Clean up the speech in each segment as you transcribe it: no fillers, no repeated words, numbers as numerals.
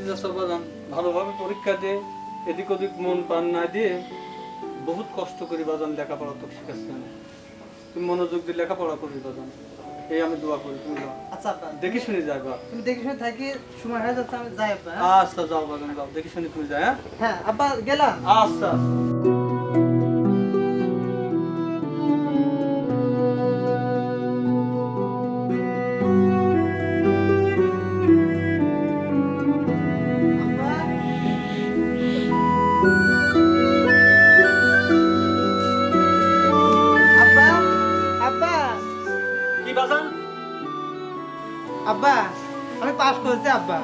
যাচ্ছ বাজান, ভালোভাবে পরীক্ষা দিয়ে এদিক ওদিক মন প্রাণ না দিয়ে বহুত কষ্ট করি বাজান, লেখাপড়া তো শিখাচ্ছি আমি। তুমি মনোযোগ দিয়ে লেখাপড়া করবি বাজান, এই আমি দোয়া করি। তুমি যাও। আচ্ছা আব্বা, দেখি শুনে যাই বা। তুমি দেখে শুনে থাকি, সময় হয়ে যাচ্ছে, আমি যাই আব্বা। আচ্ছা যাও বাজান, যাও, দেখি শুনে তুমি যাই। হ্যাঁ হ্যাঁ আব্বা, গেলাম। আচ্ছা আচ্ছা। আব্বা, আব্বা, আব্বা, কি বাজান? আব্বা, আমি পাস করেছি আব্বা।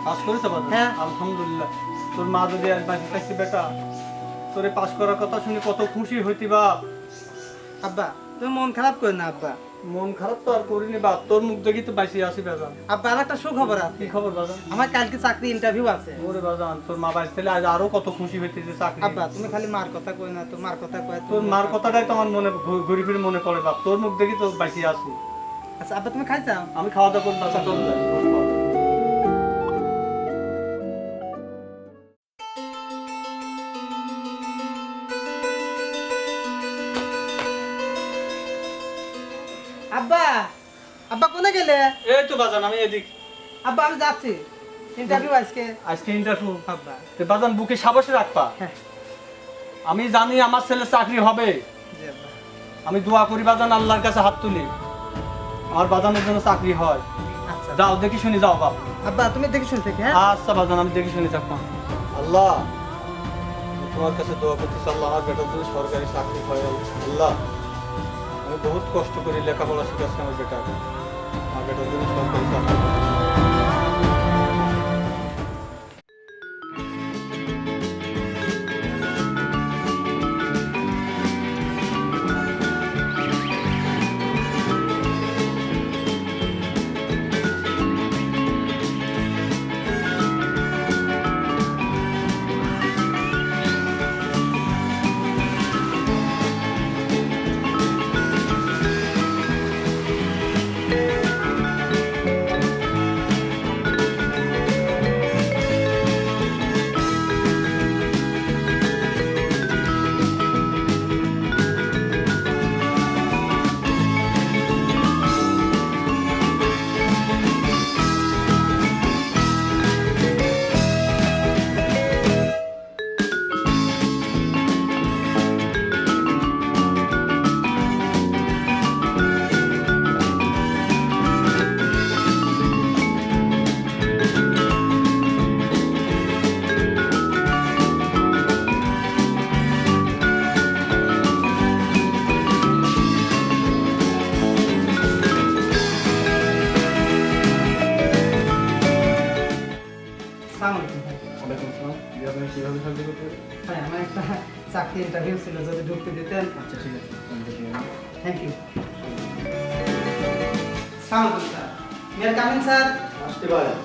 পাস করেছো বাজান? হ্যাঁ। আলহামদুলিল্লাহ। তোর মা যদি আজ বাঁচে থাকছে বেটা, তোরে পাস করার কথা শুনে কত খুশি হইতি বাপ। আব্বা, তুমি মন খারাপ করে না আব্বা। মন খারাপ তো আর করিনি বাপ, তোর মুখ দেখি তো বাইসে আসি বাজান। আব্বা, আর একটা সুখবর আছে। কি খবর বাজান? আমার কালকে চাকরি ইন্টারভিউ আছে। ওরে বাজান, তোর মা বাইসে থাকলে আজ আরো কত খুশি হইতে যে চাকরি। আব্বা, তুমি খালি মার কথা কই না তো, মার কথা কয় তো। তোর মার কথাটাই তো আমার মনে ঘুরি ফিরে মনে পড়ে বাপ, তোর মুখ দেখি তো বাইসে আসি। আচ্ছা আব্বা, তুমি খাই যাও। আমি খাওয়া দাওয়া করবো, চল যাই। আব্বা, আব্বা কোনে গেলে? এই তো বাজান, আমি এদিক। আব্বা, আমি যাচ্ছি ইন্টারভিউ আজকে। আজকে ইন্টারভিউ? আব্বা, তো বাজান বুকে সাবাসে রাখবা। হ্যাঁ। আমি জানি আমার ছেলে চাকরি হবে, জি আব্বা। আমি দোয়া করি বাজান, আল্লাহর কাছে হাত তুলি আমার বাজানের জন্য চাকরি হয়। আচ্ছা যাও, দেখি শুনি যাও বাপ। আব্বা, তুমি দেখে শুনে থেকে। হ্যাঁ আচ্ছা বাজান, আমি দেখি শুনি থাকবো। আল্লাহ, আমি তোমার কাছে দোয়া করতেছি, আল্লাহ আমার বেটার জন্য সরকারি চাকরি হয়। আল্লাহ, আমি বহুত কষ্ট করি লেখাপড়া শিখাচ্ছি আমার বেটাকে, আমার বেটার জন্য সরকারি চাকরি হয়। কিভাবে সাহায্য করতে পারি? ভাই, আমার একটা চাকরি ইন্টারভিউ ছিল, যদি ঢুকতে দিতেন। আচ্ছা ঠিক আছে, থ্যাংক ইউ। সালাম স্যার। May I coming sir. আসতে পারেন।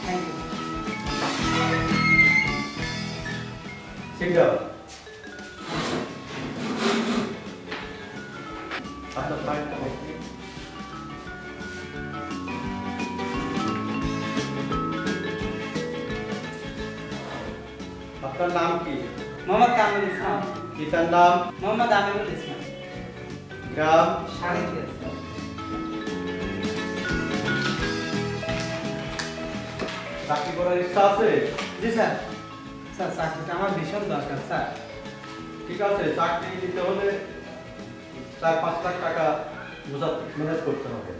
Thank you. ঠিক আছে, আপনার ফাইলটা দেখি। আপনার নাম কি? মোহাম্মদ কামরুল ইসলাম। পিতার নাম? মোহাম্মদ আমিরুল ইসলাম। গ্রাম? সারিদিয়া স্যার। চাকরি করার ইচ্ছা আছে? জি স্যার। স্যার, চাকরিটা আমার ভীষণ দরকার স্যার। ঠিক আছে, চাকরি দিতে হলে 4-5 লাখ টাকা ম্যানেজ করতে হবে,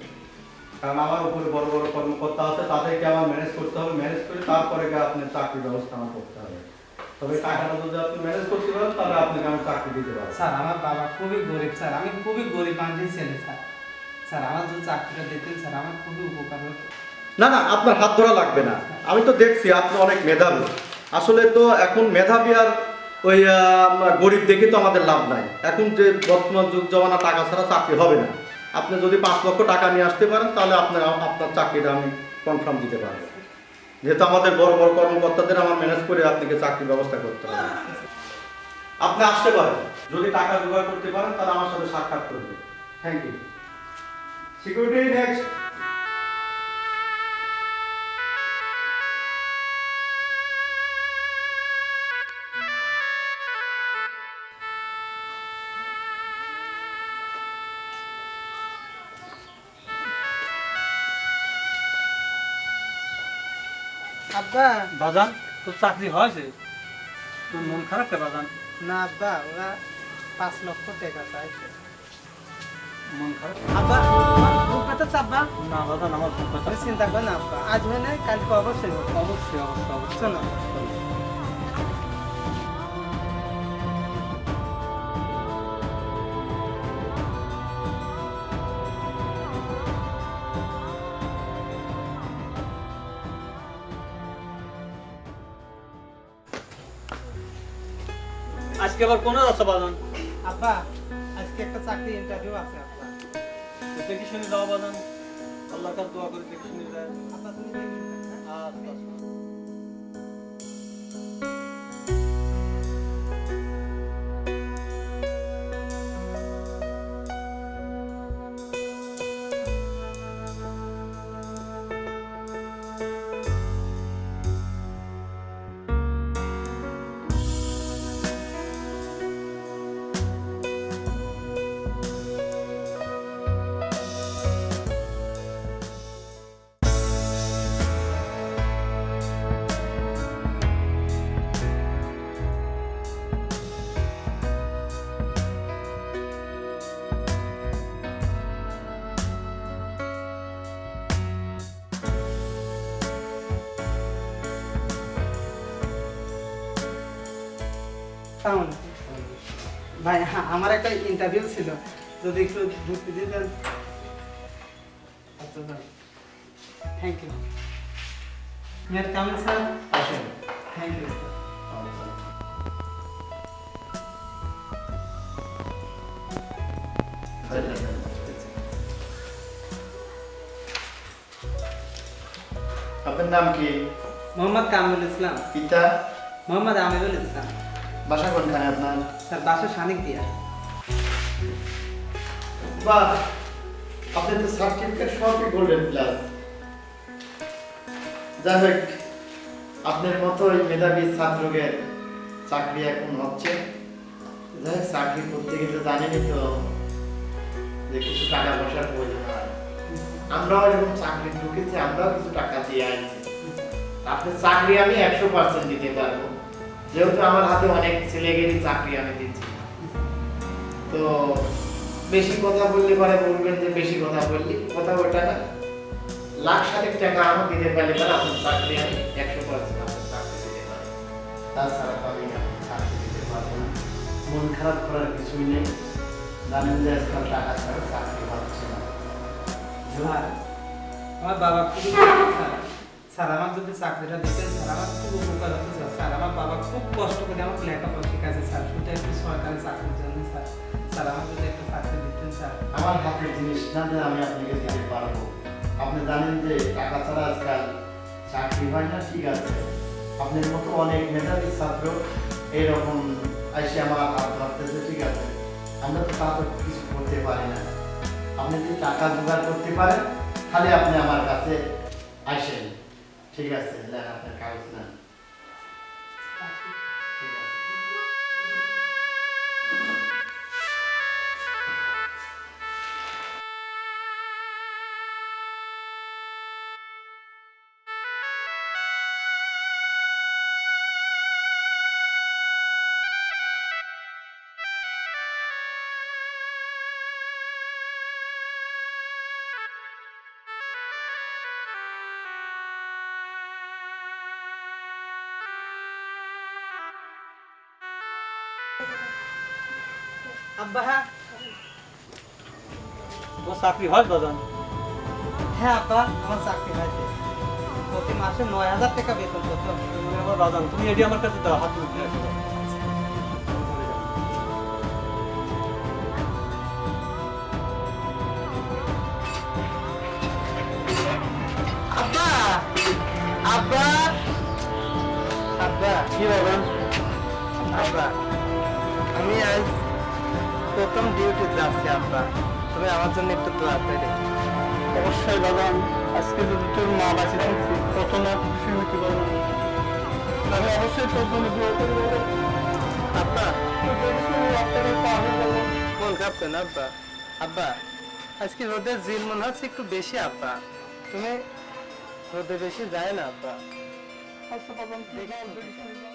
কারণ আমার উপরে বড় বড় কর্মকর্তা আছে, তাদেরকে আমার ম্যানেজ করতে হবে। ম্যানেজ করে তারপরে আপনি চাকরির ব্যবস্থা আমার করতে হবে। তবে টাকাটা যদি আপনি ম্যানেজ করতে পারেন, তাহলে আপনাকে আমি চাকরি দিতে পারবো। স্যার, আমার বাবা খুবই গরিব স্যার, আমি খুবই গরিব মানুষের ছেলে স্যার। স্যার, আমার যদি চাকরিটা দিতেন স্যার, আমার খুবই উপকার হতো। না না, আপনার হাত ধরা লাগবে না। আমি তো দেখছি আপনি অনেক মেধাবী। আসলে তো এখন মেধাবী আর ওই গরিব দেখে তো আমাদের লাভ নাই। এখন যে বর্তমান যুগ জমানা, টাকা ছাড়া চাকরি হবে না। আপনি যদি 5 লক্ষ টাকা নিয়ে আসতে পারেন, তাহলে আপনার চাকরিটা আমি কনফার্ম দিতে পারবো। যেহেতু আমাদের বড় বড় কর্মকর্তাদের আমার ম্যানেজ করে আপনাকে চাকরির ব্যবস্থা করতে হবে। আপনি আসতে পারেন, যদি টাকা জোগাড় করতে পারেন তাহলে আমার সাথে সাক্ষাৎ করবেন। Thank you. Security next. আব্বা বাজান তোর চাকরি হয়েছে, তোর মন খারাপ কে বাজান? না আব্বা, ওরা 5 লক্ষ টাকা চাইছে। মন খারাপ আব্বা খুব কথা আব্বা, না বাজান, আমার খুব কথা। তুমি চিন্তা করো না আব্বা, আজ হয় না কালকে অবশ্যই হবে। অবশ্যই অবশ্যই অবশ্যই। শোনো, আজকে আবার কোন যাচ্ছে বাজান? আব্বা আজকে একটা চাকরি ইন্টারভিউ আছে আব্বা। দেখি শুনে যাওয়া বাজান, আল্লাহ কাছে দোয়া করে দেখি শুনে যায়। আব্বা তুমি দেখো, হ্যাঁ? আচ্ছা, আচ্ছা। আসসালামু আলাইকুম। ভাই হ্যাঁ, আমার একটা ইন্টারভিউ ছিল, যদি একটু ঢুকতে দিতেন। আচ্ছা স্যার, থ্যাংক ইউ। মেয়ার কেমন স্যার? আসেন। Thank you. আপনার নাম কি? মোহাম্মদ কামরুল ইসলাম। পিতা? মোহাম্মদ আমিরুল ইসলাম। বাসা কোনখানে আপনার? স্যার বাসা শানিক দিয়া। বাহ, আপনি তো সার্টিফিকেট সবই গোল্ডেন প্লাস। যাই হোক, আপনার মতো ওই মেধাবী ছাত্রদের চাকরি এখন হচ্ছে। যাই হোক, চাকরি করতে গেলে জানেনই তো যে কিছু টাকা পয়সার প্রয়োজন হয়। আমরাও এরকম চাকরি ঢুকেছি, আমরাও কিছু টাকা দিয়ে আইছি। আপনার চাকরি আমি 100% দিতে পারবো, যেহেতু আমার হাতে অনেক ছেলেগেরই চাকরি আমি দিচ্ছি। তো বেশি কথা বললে পরে বলবেন যে বেশি কথা বললি, কথা ওটা না। 1,00,000 টাকা আমার দিতে পারলে পরে আপনার চাকরি আমি 100% আপনার চাকরি দিতে পারি। তাছাড়া তো আমি আপনার চাকরি দিতে পারবো না। মন খারাপ করার কিছুই নেই, জানেন যে আজকাল টাকা ছাড়া চাকরি হচ্ছে না। স্যার আমার বাবা খুবই স্যার, আমার যদি চাকরিটা দিতেন স্যার, আমার খুব উপকার হতো স্যার। স্যার আমার বাবা খুব কষ্ট করে আমাকে লেখাপড়া শিখাচ্ছে স্যার, শুধু একটু সরকারি চাকরির জন্য স্যার। স্যার আমার যদি একটা চাকরি দিতেন স্যার। আমার হাতের জিনিস না যে আমি আপনাকে দিতে পারবো। আপনি জানেন যে টাকা ছাড়া আজকাল চাকরি হয় না, ঠিক আছে। আপনার মতো অনেক মেধাবী ছাত্র এইরকম এসে আমার হাত ধরতেছে, ঠিক আছে। আমরা তো তা তো কিছু করতে পারি না। আপনি যদি টাকা জোগাড় করতে পারেন তাহলে আপনি আমার কাছে আসেন, ঠিক আছে। নেন আপনার কাগজ নেন, ঠিক আছে। আব্বা হ্যাঁ, তোর চাকরি হয় বাজান? হ্যাঁ আব্বা আমার চাকরি হয়েছে, প্রতি মাসে 9,000 টাকা বেতন পেতো। আমার বাজান, তুমি এটি আমার কাছে দাও, হাত উঠে রাখো। আব্বা আব্বা আব্বা কি বাজান? আব্বা আমি আজ প্রথম ডিউটি যাচ্ছি আব্বা, তুমি আমার জন্য একটু দোয়া করে। অবশ্যই বাজান, আজকে যদি তোর মা বাঁচে থাকছে কত না খুশি হতে পারবো। আমি অবশ্যই তোর জন্য দোয়া করি বাজান। আব্বা তোর জন্য আপনারা পাহাড়ে যাবো। মন খারাপ কেন আব্বা? আব্বা আজকে রোদের জিল মনে হচ্ছে একটু বেশি আব্বা, তুমি রোদে বেশি যায় না আব্বা। আচ্ছা বাবা আমি দেখে দেখি। দেখে শুনে যাও।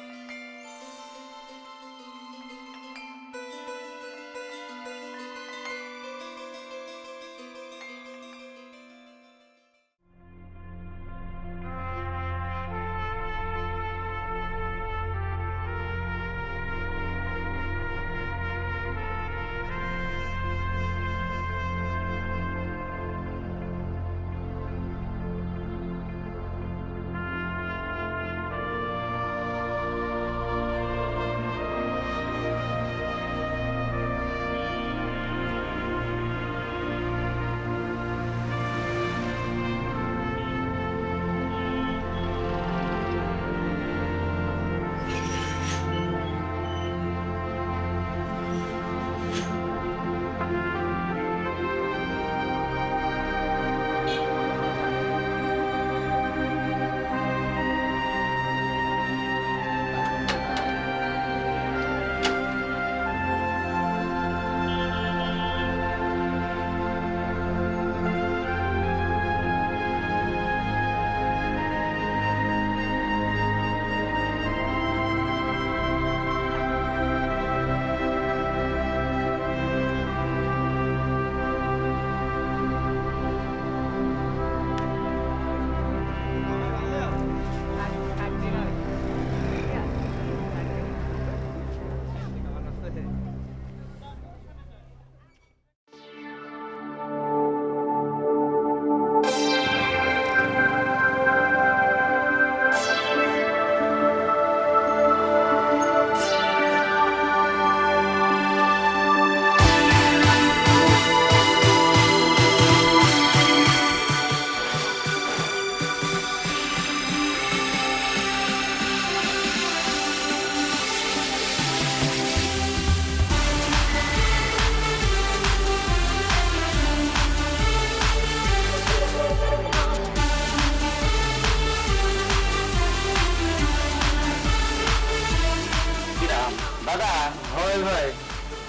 দাদা হয় ভাই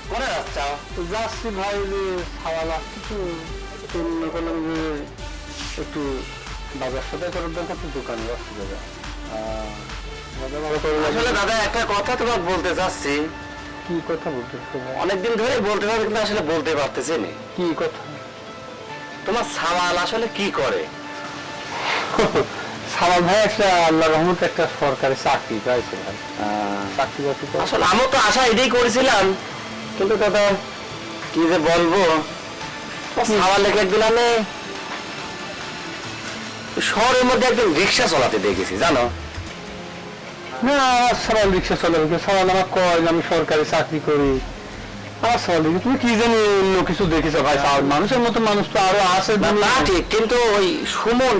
কোনে যাচ্ছ? যাচ্ছি ভাই যে খাওয়া লাগছে তো মনে করলাম যে একটু বাজার সাথে করার দরকার তো দোকানে যাচ্ছি দাদা। আসলে দাদা একটা কথা তোমাকে বলতে চাচ্ছি, কি কথা বলতেছো ভাই? অনেকদিন ধরে বলতে পারবে কিন্তু আসলে বলতে পারতেছি না। কি কথা? তোমার সাওয়াল আসলে কি করে? সালাম ভাই একটা আল্লাহ রহমতে একটা সরকারি চাকরি পাইছে ভাই। চাকরি বাকরি তো আসলে আমি তো আশা এটাই করেছিলাম, কিন্তু দাদা কি যে বলবো, সাওয়াল লেগে একদিন আমি শহরের মধ্যে একদিন রিক্সা চালাতে দেখেছি জানো। না আমার সবাই রিক্সা চলাবে, সবাই আমার কয় যে আমি সরকারি চাকরি করি। আমার সবাই দেখি তুমি কি জানি অন্য কিছু দেখেছো ভাই? মানুষের মতো মানুষ তো আরো আছে না তা দুনিয়াতে। ঠিক, কিন্তু ওই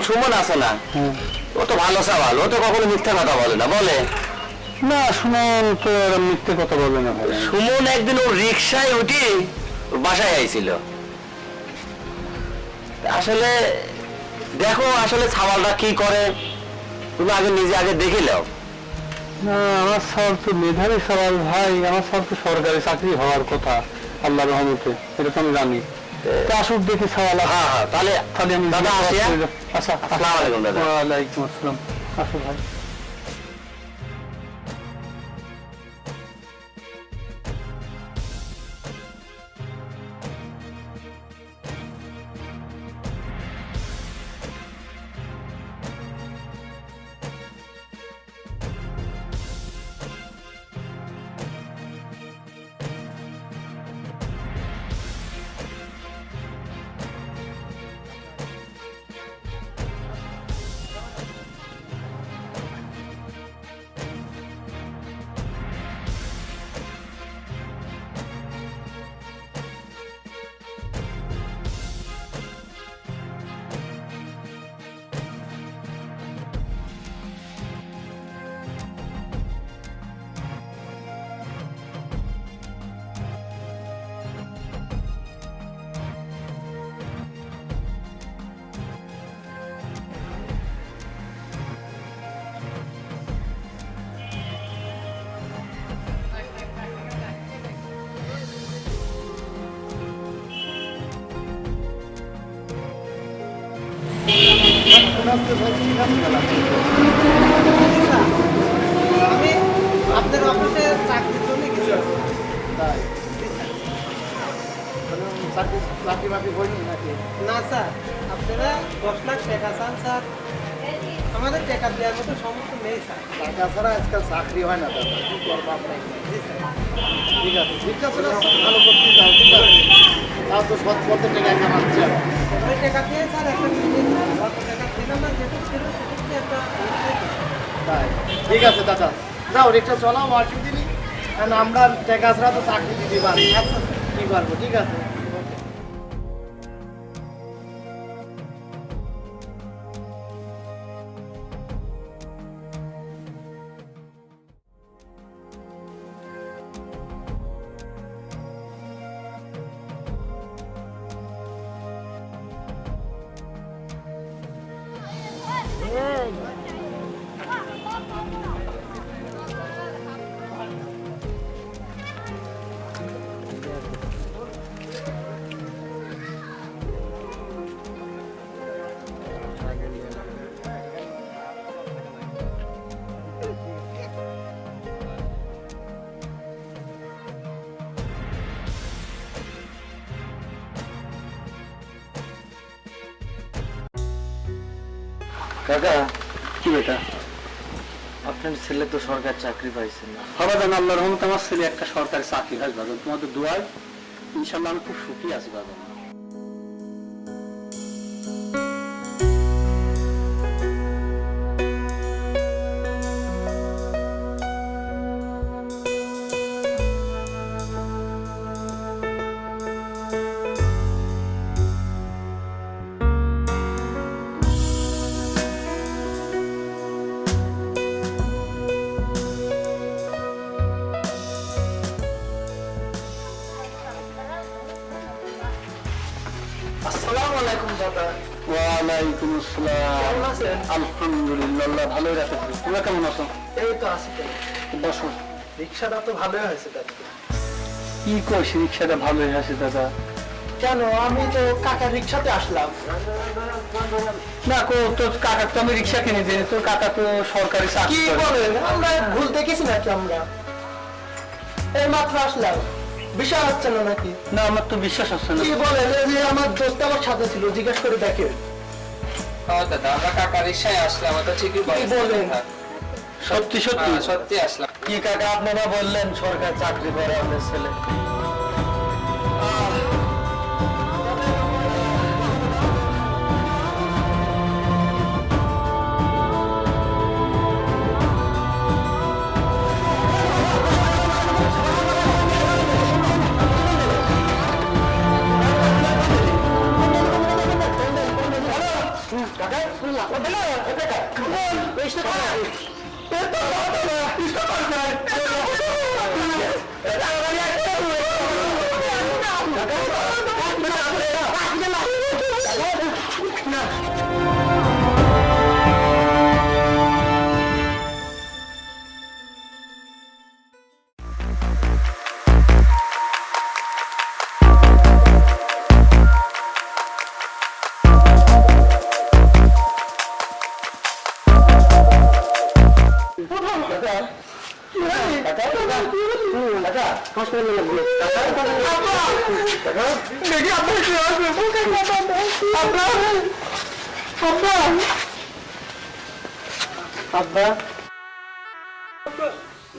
সুমন আছে না, হ্যাঁ। ও তো ভালো সাওয়াল, ও তো কখনো মিথ্যা কথা বলে না। বলে না সুমন তো এরম মিথ্যে কথা বলবে না ভাই। সুমন একদিন ওর রিক্সায় উঠে ওর বাসায় আইছিল। আসলে দেখো আসলে সাওয়ালটা কি করে, তুমি আগে নিজে আগে দেখে নাও। না আমার সব তো মেধাবী সবাই ভাই, আমার সব তো সরকারি চাকরি হওয়ার কথা আল্লাহ রহমতে, এটা তো আমি জানি। তো আসুক দেখি সওয়াল। হ্যাঁ হ্যাঁ, তাহলে তাহলে আমি দাদা আসি, হ্যাঁ? আচ্ছা আসসালামু আলাইকুম দাদা। ওয়ালাইকুম আসসালাম। আসো ভাই। আচ্ছা আপনার অফিসে চাকরির জন্য কিছু তাই চাকরি বাকরি হয়নি নাকি? না স্যার, আপনারা 10 লাখ টাকা চান স্যার, আমাদের টাকা দেওয়ার মতো সমস্ত নেই স্যার। টাকা ছাড়া আজকাল চাকরি হয় না দাদা, কি করবো আপনাকে? জি স্যার। ঠিক আছে ঠিক আছে না, ভালো করতে যাও, ঠিক আছে। তাও তো সৎ পথে টাকা কামাচ্ছে। ওই টাকা দিয়ে স্যার একটা জিনিস, অত টাকা ছিল না, যেটুকু ছিল সেটুকু দিয়ে একটা তাই ঠিক আছে দাদা, যাও রিক্সা চলাও, অসুবিধা নেই। কারণ আমরা টাকা ছাড়া তো চাকরি দিতে পারি, আচ্ছা কি পারবো, ঠিক আছে। কাকা, কি বেটা? আপনার ছেলে তো সরকার চাকরি পাইছে না। হবে জান, আল্লাহর রহমতে আমার ছেলে একটা সরকারি চাকরি হয় বাজান, তোমাদের দোয়ায় ইনশাল্লাহ আমি খুব সুখী আছি বাজান। আসসালামু আলাইকুম দাদা। ওয়ালাইকুম আসসালাম। আলহামদুলিল্লাহ, আল্লাহ ভালোই রাখেছে। তোমরা কেমন আছো? এই তো আছি তো। বসো। রিক্সাটা তো ভালোই হয়েছে দাদা। কি কইস, রিক্সাটা ভালো হয়ে আছে দাদা? কেন, আমি তো কাকার রিক্সাতে আসলাম। না কো, তোর কাকা তো আমি রিক্সা কিনে দিই, তোর কাকা তো সরকারি চাকরি কি করে। বলেন, আমরা ভুল দেখেছি নাকি? আমরা এই মাত্র আসলাম, বিষয় হচ্ছে না নাকি? না, আমার তো বিশ্বাস হচ্ছে না। কি বলেন, এই যে আমার দোস্ত আমার সাথে ছিল, জিজ্ঞেস করে দেখেন। দাদা আমরা কাকা রিক্সায় আসলাম, ওটা ঠিকই বলেন? সত্যি সত্যি? সত্যি আসলাম। কি কাকা আপনারা বললেন সরকার চাকরি করে আপনার ছেলে?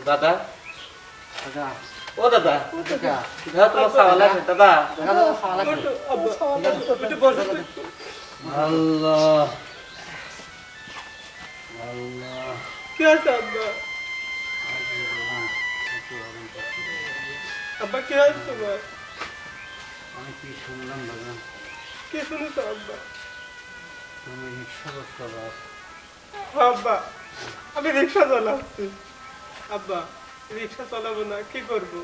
দাদা ও দাদা, দাদা তোমার খাওয়া লাগবে দাদা। আল্লাহ কি আছে আব্বা? আব্বা কি আছে তোমার? আমি কি শুনলাম বাবা, কি শুনেছো আব্বা? তুমি রিক্সা করতে পারো? আব্বা আমি রিক্সা চালাচ্ছি। আব্বা রিক্সা চালাবো না, কি করবো?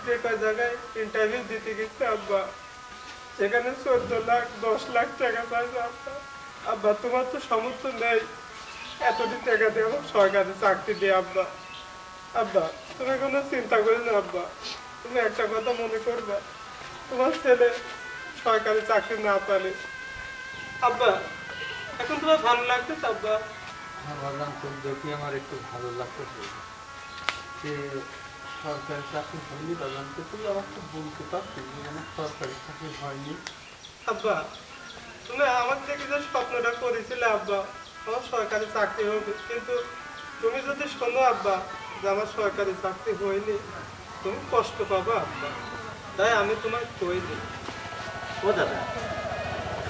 যে কয় জায়গায় ইন্টারভিউ দিতে গেছে আব্বা, সেখানে 14 লাখ 10 লাখ টাকা পাইছে আব্বা। আব্বা তোমার তো সামর্থ্য নেই এতটি টাকা দিয়ে আমার সরকারি চাকরি দিয়ে আব্বা। আব্বা তুমি কোনো চিন্তা করি না আব্বা, তুমি একটা কথা মনে করবা, তোমার ছেলে সরকারি চাকরি না পারে। আব্বা এখন তোমার ভালো লাগতেছে আব্বা? বললাম তোর দেখি আমার একটু ভালো লাগতেছে। যে সরকারি চাকরি হয়নি বাজান, তো তুমি আমাকে বলতে পারছো যে আমার সরকারি চাকরি হয়নি? আব্বা, তুমি আমার থেকে যে স্বপ্নটা করেছিলে আব্বা, আমার সরকারি চাকরি হবে, কিন্তু তুমি যদি শোনো আব্বা যে আমার সরকারি চাকরি হয়নি, তুমি কষ্ট পাবা আব্বা। তাই আমি তোমায় কই দিই। ও দাদা,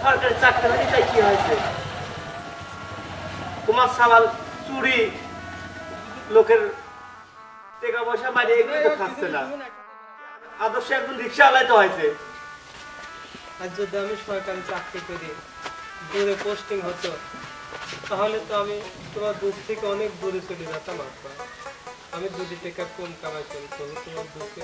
সরকারি চাকরি হয়নি তাই কি হয়েছে? তোমার সামাল চুরি, লোকের টাকা পয়সা মারি এগুলো তো খাচ্ছে না। আদর্শ একজন রিক্সা চালাইতে হয়েছে। আর যদি আমি সরকারি চাকরি করি, দূরে পোস্টিং হতো, তাহলে তো আমি তোমার দূর থেকে অনেক দূরে চলে যেতাম আব্বা। আমি 2 টাকা কম কামাই করি, তবু তোমার দুঃখে